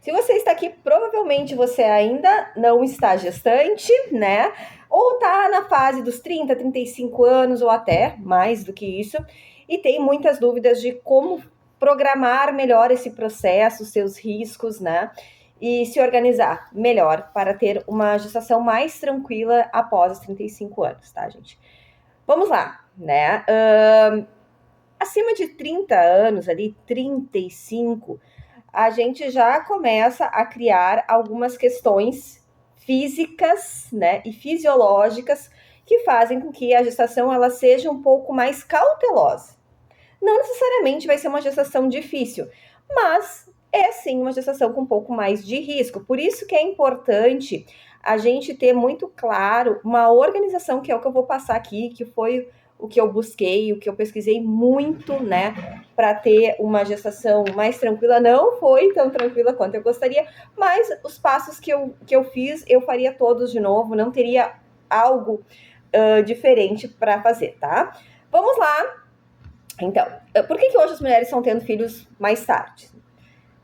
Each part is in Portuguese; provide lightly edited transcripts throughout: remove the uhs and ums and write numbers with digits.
Se você está aqui, provavelmente você ainda não está gestante, né? Ou está na fase dos 30, 35 anos ou até mais do que isso, e tem muitas dúvidas de como programar melhor esse processo, seus riscos, né? E se organizar melhor para ter uma gestação mais tranquila após os 35 anos, tá, gente? Vamos lá, né? Acima de 30 anos, ali, 35, a gente já começa a criar algumas questões físicas, né, e fisiológicas que fazem com que a gestação ela seja um pouco mais cautelosa. Não necessariamente vai ser uma gestação difícil, mas é sim uma gestação com um pouco mais de risco. Por isso que é importante a gente ter muito claro uma organização, que é o que eu vou passar aqui, que foi o que eu busquei, o que eu pesquisei muito, né, para ter uma gestação mais tranquila. Não foi tão tranquila quanto eu gostaria, mas os passos que eu fiz, eu faria todos de novo, não teria algo diferente para fazer, tá? Vamos lá. Então, por que hoje as mulheres estão tendo filhos mais tarde?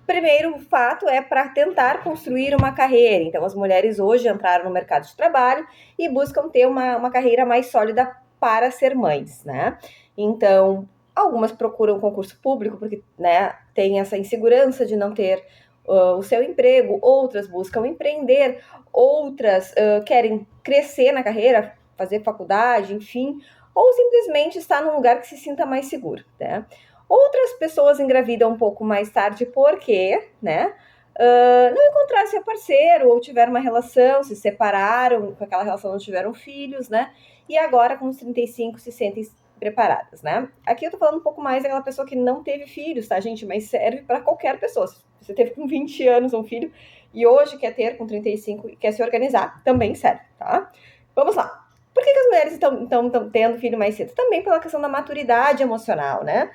Primeiro fato é para tentar construir uma carreira. Então, as mulheres hoje entraram no mercado de trabalho e buscam ter uma carreira mais sólida para ser mães, né? Então, algumas procuram concurso público porque, né, tem essa insegurança de não ter o seu emprego, outras buscam empreender, outras querem crescer na carreira, fazer faculdade, enfim, ou simplesmente estar num lugar que se sinta mais seguro, né? Outras pessoas engravidam um pouco mais tarde porque, né, não encontraram seu parceiro ou tiveram uma relação, se separaram, com aquela relação não tiveram filhos, né? E agora, com os 35, se sentem preparadas, né? Aqui eu tô falando um pouco mais daquela pessoa que não teve filhos, tá, gente? Mas serve para qualquer pessoa. Se você teve com 20 anos um filho e hoje quer ter com 35 e quer se organizar, também serve, tá? Vamos lá. Por que as mulheres estão tendo filho mais cedo? Também pela questão da maturidade emocional, né?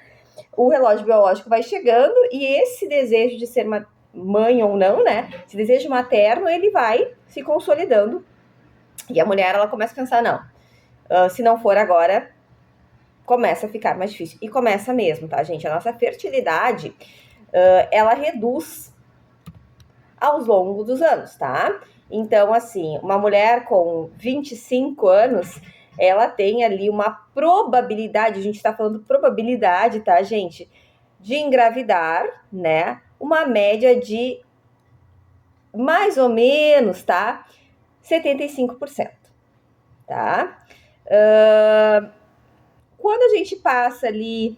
O relógio biológico vai chegando e esse desejo de ser mãe ou não, né? Esse desejo materno, ele vai se consolidando. E a mulher, ela começa a pensar, não, se não for agora, começa a ficar mais difícil. E começa mesmo, tá, gente? A nossa fertilidade, ela reduz ao longo dos anos, tá? Então, assim, uma mulher com 25 anos, ela tem ali uma probabilidade, a gente tá falando probabilidade, tá, gente? De engravidar, né? Uma média de mais ou menos, tá? 75%, tá? Quando a gente passa ali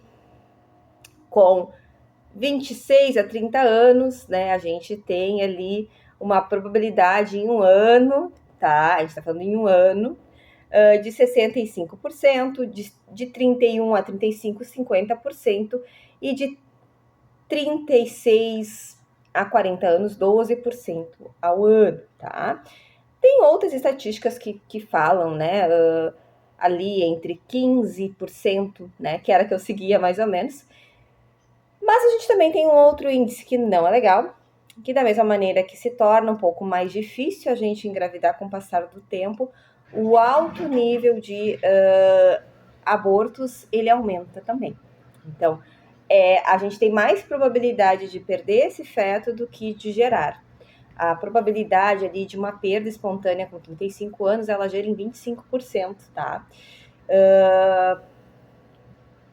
com 26 a 30 anos, né? A gente tem ali uma probabilidade em um ano, tá? A gente tá falando em um ano, de 65%, de 31 a 35, 50%, e de 36 a 40 anos, 12% ao ano, tá? Tem outras estatísticas que falam, né, ali entre 15%, né, que era que eu seguia mais ou menos. Mas a gente também tem um outro índice que não é legal, que da mesma maneira que se torna um pouco mais difícil a gente engravidar com o passar do tempo, o alto nível de abortos, ele aumenta também. Então, a gente tem mais probabilidade de perder esse feto do que de gerar. A probabilidade ali de uma perda espontânea com 35 anos, ela gera em 25%, tá?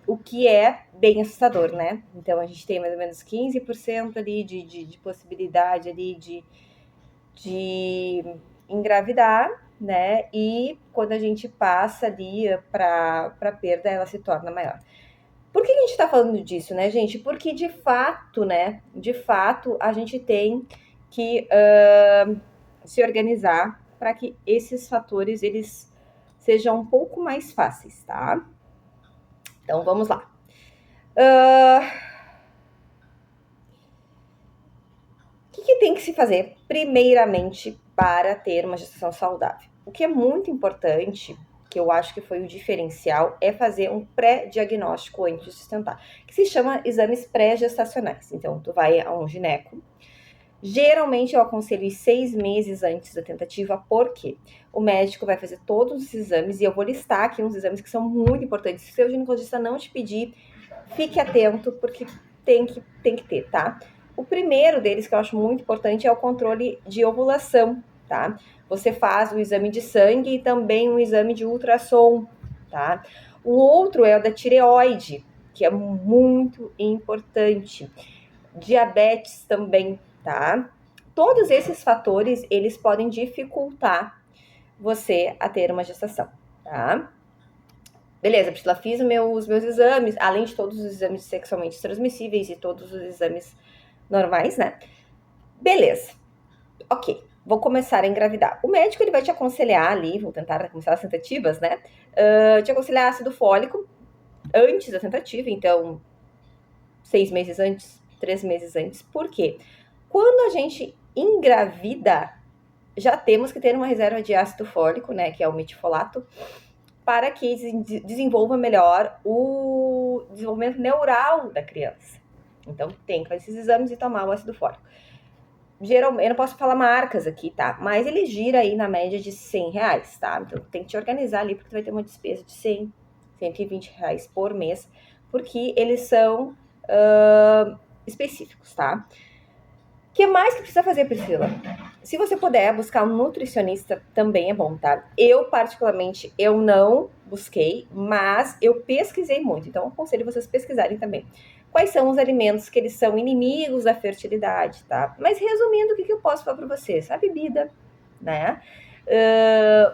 O que é bem assustador, né? Então, a gente tem mais ou menos 15% ali de possibilidade ali de engravidar, né? E quando a gente passa ali para perda, ela se torna maior. Por que a gente está falando disso, né, gente? Porque de fato, né? De fato, a gente tem que se organizar para que esses fatores eles sejam um pouco mais fáceis, tá? Então vamos lá. O que tem que se fazer primeiramente para ter uma gestação saudável? O que é muito importante, que eu acho que foi o diferencial, é fazer um pré-diagnóstico antes de sustentar, que se chama exames pré-gestacionais. Então, tu vai a um gineco. Geralmente eu aconselho 6 meses antes da tentativa, porque o médico vai fazer todos os exames, e eu vou listar aqui uns exames que são muito importantes. Se o ginecologista não te pedir, fique atento, porque tem que ter, tá? O primeiro deles, que eu acho muito importante, é o controle de ovulação, tá? Você faz o exame de sangue e também um exame de ultrassom, tá? O outro é o da tireoide, que é muito importante. Diabetes também, tá? Todos esses fatores, eles podem dificultar você a ter uma gestação, tá? Beleza, Priscila, fiz os meus exames, além de todos os exames sexualmente transmissíveis e todos os exames normais, né? Beleza, ok, vou começar a engravidar. O médico, ele vai te aconselhar ali, vou tentar começar as tentativas, né? Te aconselhar ácido fólico antes da tentativa, então 6 meses antes, 3 meses antes. Por quê? Quando a gente engravida, já temos que ter uma reserva de ácido fólico, né, que é o metifolato, para que desenvolva melhor o desenvolvimento neural da criança. Então, tem que fazer esses exames e tomar o ácido fólico. Geralmente, eu não posso falar marcas aqui, tá? Mas ele gira aí na média de R$100, tá? Então, tem que te organizar ali, porque tu vai ter uma despesa de 100, R$120 por mês, porque eles são específicos, tá? O que mais que precisa fazer, Priscila? Se você puder buscar um nutricionista, também é bom, tá? Eu, particularmente, eu não busquei, mas eu pesquisei muito. Então, eu aconselho vocês pesquisarem também. Quais são os alimentos que eles são inimigos da fertilidade, tá? Mas, resumindo, o que eu posso falar para vocês? A bebida, né?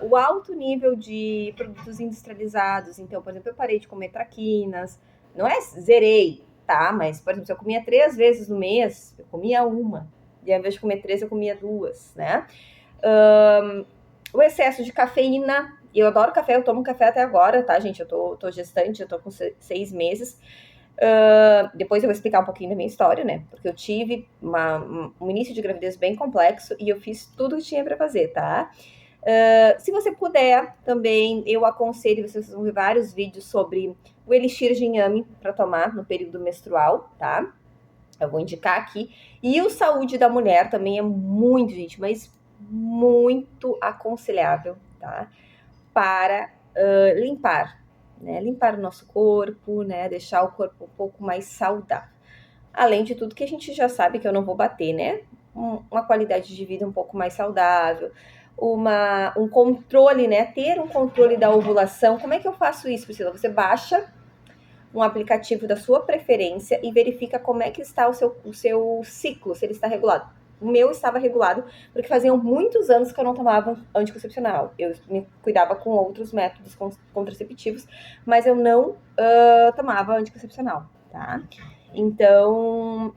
O alto nível de produtos industrializados. Então, por exemplo, eu parei de comer traquinas. Não é zerei, tá? Mas, por exemplo, se eu comia 3 vezes no mês, eu comia uma. E ao invés de comer 3, eu comia 2, né? O excesso de cafeína. Eu adoro café, eu tomo café até agora, tá, gente? Eu tô gestante, eu tô com 6 meses. Depois eu vou explicar um pouquinho da minha história, né? Porque eu tive um início de gravidez bem complexo e eu fiz tudo que tinha para fazer, tá? Se você puder, também eu aconselho, vocês vão ver vários vídeos sobre o elixir de inhame para tomar no período menstrual, tá? Eu vou indicar aqui. E o Saúde da Mulher também é muito, gente, mas muito aconselhável, tá? Para limpar, né? Limpar o nosso corpo, né? Deixar o corpo um pouco mais saudável. Além de tudo que a gente já sabe que eu não vou bater, né? Uma qualidade de vida um pouco mais saudável, um controle, né? Ter um controle da ovulação. Como é que eu faço isso, Priscila? Você baixa um aplicativo da sua preferência e verifica como é que está o seu ciclo, se ele está regulado. O meu estava regulado, porque faziam muitos anos que eu não tomava anticoncepcional. Eu me cuidava com outros métodos contraceptivos, mas eu não tomava anticoncepcional, tá? Então,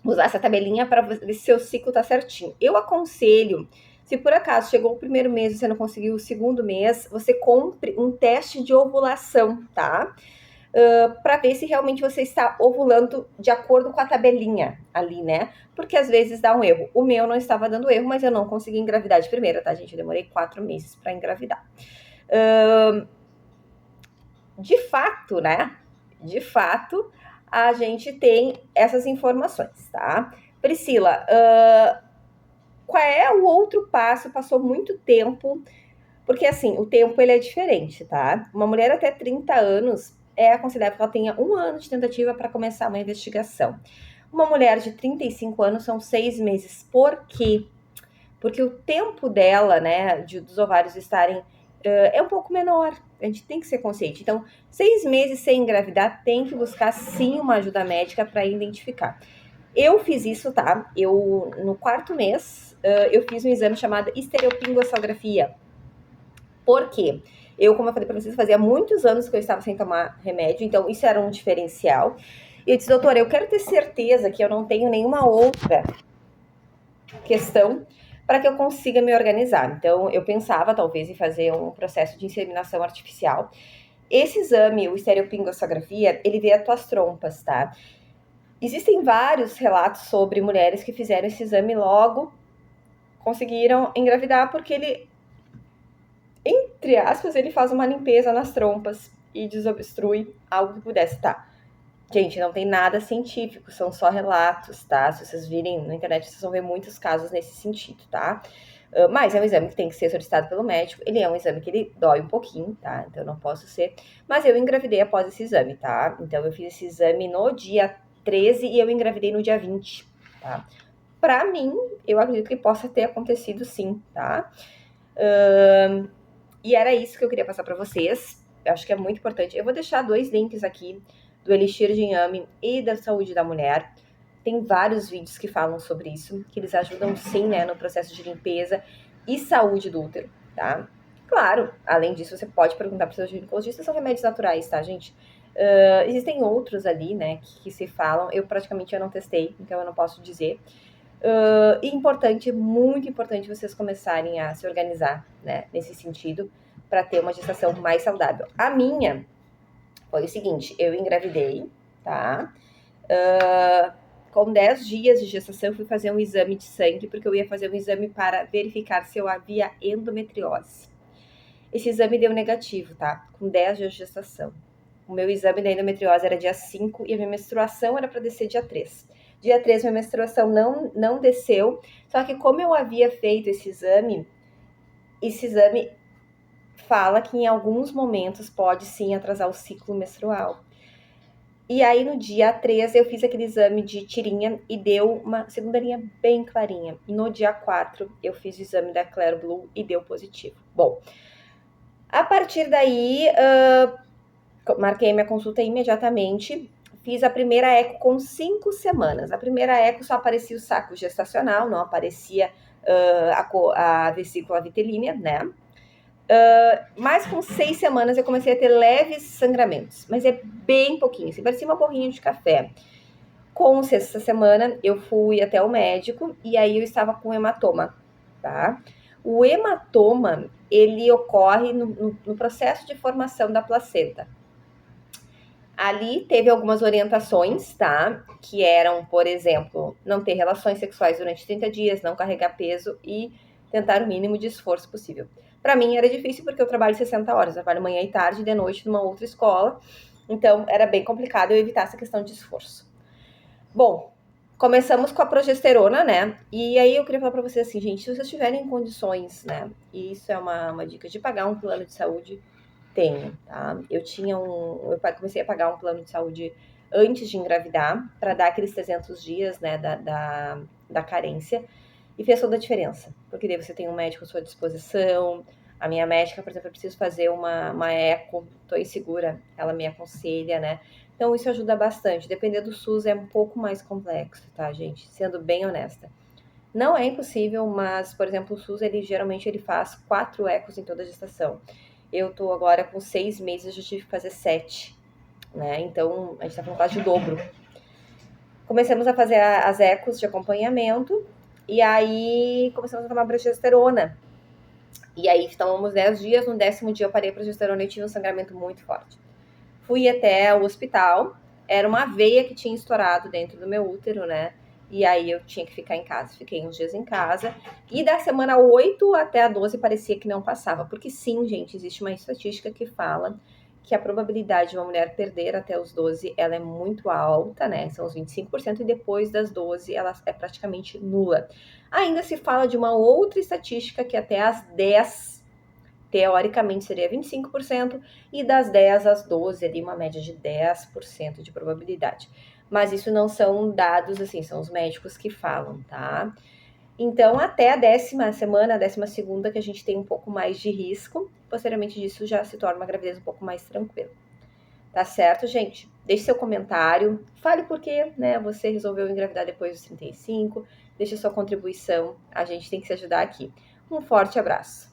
usar essa tabelinha para ver se seu ciclo está certinho. Eu aconselho, se por acaso chegou o primeiro mês e você não conseguiu o segundo mês, você compre um teste de ovulação, tá? Para ver se realmente você está ovulando de acordo com a tabelinha ali, né? Porque às vezes dá um erro. O meu não estava dando erro, mas eu não consegui engravidar de primeira, tá, gente? Eu demorei 4 meses para engravidar. De fato, né? De fato, a gente tem essas informações, tá? Priscila, qual é o outro passo? Passou muito tempo, porque assim, o tempo ele é diferente, tá? Uma mulher até 30 anos é aconselhável que ela tenha 1 ano de tentativa para começar uma investigação. Uma mulher de 35 anos são 6 meses. Por quê? Porque o tempo dela, né, dos ovários estarem é um pouco menor. A gente tem que ser consciente. Então, 6 meses sem engravidar, tem que buscar sim uma ajuda médica para identificar. Eu fiz isso, tá? No 4º mês, eu fiz um exame chamado estereopingossografia. Por quê? Eu, como eu falei para vocês, fazia muitos anos que eu estava sem tomar remédio, então isso era um diferencial. E eu disse, doutora, eu quero ter certeza que eu não tenho nenhuma outra questão para que eu consiga me organizar. Então, eu pensava, talvez, em fazer um processo de inseminação artificial. Esse exame, o estereopingossografia, ele vê as tuas trompas, tá? Existem vários relatos sobre mulheres que fizeram esse exame e logo conseguiram engravidar, porque ele, entre aspas, ele faz uma limpeza nas trompas e desobstrui algo que pudesse estar. Gente, não tem nada científico, são só relatos, tá? Se vocês virem na internet, vocês vão ver muitos casos nesse sentido, tá? Mas é um exame que tem que ser solicitado pelo médico. Ele é um exame que ele dói um pouquinho, tá? Então, não posso ser. Mas eu engravidei após esse exame, tá? Então, eu fiz esse exame no dia 13 e eu engravidei no dia 20, tá? Pra mim, eu acredito que possa ter acontecido sim, tá? E era isso que eu queria passar pra vocês. Eu acho que é muito importante. Eu vou deixar 2 links aqui do Elixir de Inhame e da Saúde da Mulher. Tem vários vídeos que falam sobre isso, que eles ajudam sim, né, no processo de limpeza e saúde do útero, tá? Claro, além disso, você pode perguntar para o seu ginecologista, são remédios naturais, tá, gente? Existem outros ali, né, que se falam. Eu praticamente não testei, então eu não posso dizer. Importante, muito importante vocês começarem a se organizar, né, nesse sentido, para ter uma gestação mais saudável. A minha foi o seguinte, eu engravidei, tá? Com 10 dias de gestação, eu fui fazer um exame de sangue, porque eu ia fazer um exame para verificar se eu havia endometriose. Esse exame deu negativo, tá? Com 10 dias de gestação. O meu exame da endometriose era dia 5 e a minha menstruação era para descer dia 3. Dia 3, minha menstruação não desceu, só que como eu havia feito esse exame fala que em alguns momentos pode sim atrasar o ciclo menstrual. E aí, no dia 3, eu fiz aquele exame de tirinha e deu uma segunda linha bem clarinha. No dia 4, eu fiz o exame da Claire Blue e deu positivo. Bom, a partir daí, marquei minha consulta imediatamente. Fiz a primeira eco com 5 semanas. A primeira eco só aparecia o saco gestacional, não aparecia a vesícula vitelínea, né? Mas com 6 semanas eu comecei a ter leves sangramentos, mas é bem pouquinho, assim, parecia uma borrinha de café. Com a sexta semana eu fui até o médico e aí eu estava com hematoma, tá? O hematoma, ele ocorre no processo de formação da placenta. Ali teve algumas orientações, tá? Que eram, por exemplo, não ter relações sexuais durante 30 dias, não carregar peso e tentar o mínimo de esforço possível. Para mim era difícil porque eu trabalho 60 horas, eu trabalho manhã e tarde, de noite numa outra escola, então era bem complicado eu evitar essa questão de esforço. Bom, começamos com a progesterona, né? E aí eu queria falar para vocês assim, gente, se vocês tiverem condições, né? E isso é uma dica de pagar um plano de saúde, tenho, tá? Eu comecei a pagar um plano de saúde antes de engravidar, para dar aqueles 300 dias, né, da carência, e fez toda a diferença, porque daí você tem um médico à sua disposição. A minha médica, por exemplo, eu preciso fazer uma eco, tô insegura, ela me aconselha, né? Então isso ajuda bastante. Depender do SUS é um pouco mais complexo, tá, gente? Sendo bem honesta. Não é impossível, mas, por exemplo, o SUS, geralmente ele faz 4 ecos em toda a gestação. Eu tô agora com 6 meses, eu já tive que fazer 7, né? Então, a gente tá falando quase de dobro. Começamos a fazer as ecos de acompanhamento, e aí começamos a tomar progesterona. E aí, estávamos 10 dias, no 10º dia eu parei a progesterona e tive um sangramento muito forte. Fui até o hospital, era uma veia que tinha estourado dentro do meu útero, né? E aí eu tinha que ficar em casa. Fiquei uns dias em casa. E da semana 8 até a 12 parecia que não passava. Porque sim, gente, existe uma estatística que fala que a probabilidade de uma mulher perder até os 12, ela é muito alta, né? São os 25%, e depois das 12 ela é praticamente nula. Ainda se fala de uma outra estatística que até as 10, teoricamente seria 25%, e das 10 às 12, ali uma média de 10% de probabilidade. Mas isso não são dados, assim, são os médicos que falam, tá? Então, até a 10ª semana, a 12ª, que a gente tem um pouco mais de risco. Posteriormente disso, já se torna uma gravidez um pouco mais tranquila. Tá certo, gente? Deixe seu comentário, fale por que, né, você resolveu engravidar depois dos 35, deixe sua contribuição, a gente tem que se ajudar aqui. Um forte abraço.